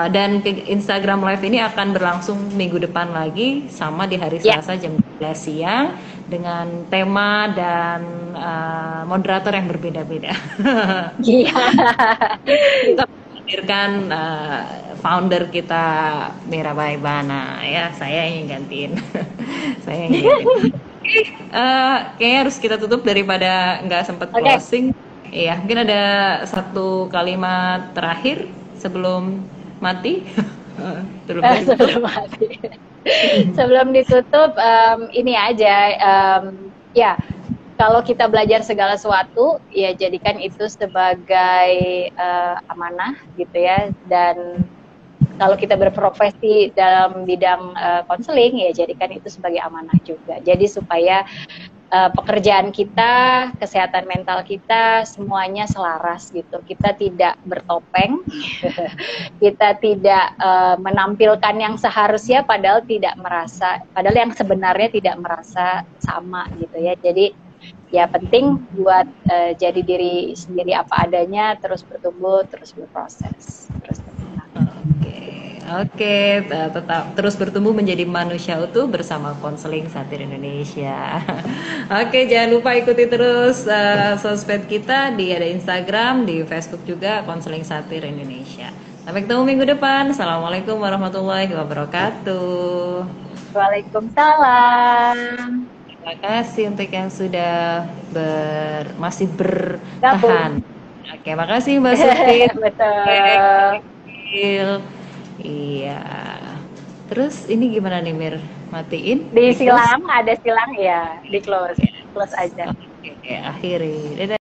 Dan Instagram Live ini akan berlangsung minggu depan lagi, sama di hari Selasa jam 12 siang dengan tema dan moderator yang berbeda-beda. Iya. Kita menghadirkan founder kita Mirabai Bana ya, saya yang gantiin. Kayaknya harus kita tutup daripada nggak sempat closing. Iya, mungkin ada satu kalimat terakhir sebelum mati. Sebelum ditutup, ini aja, ya. Kalau kita belajar segala sesuatu, ya jadikan itu sebagai amanah gitu ya. Dan kalau kita berprofesi dalam bidang konseling, ya jadikan itu sebagai amanah juga. Jadi supaya pekerjaan kita, kesehatan mental kita, semuanya selaras gitu. Kita tidak bertopeng, kita tidak menampilkan yang seharusnya, padahal yang sebenarnya tidak merasa sama gitu ya. Jadi ya penting buat jadi diri sendiri apa adanya, terus bertumbuh, terus berproses, terus Oke, tetap terus bertumbuh menjadi manusia utuh bersama Konseling Satir Indonesia. Oke, jangan lupa ikuti terus sosmed kita, ada Instagram, di Facebook juga Konseling Satir Indonesia. Sampai ketemu minggu depan. Assalamualaikum warahmatullahi wabarakatuh. Waalaikumsalam. Terima kasih untuk yang sudah masih Gabung. bertahan. Oke, makasih Mbak Supit. Betul. Iya. Terus ini gimana nih Mir? Matiin? Di close? Ada silang ya, di close. Close aja. Oke, akhiri. Dadah.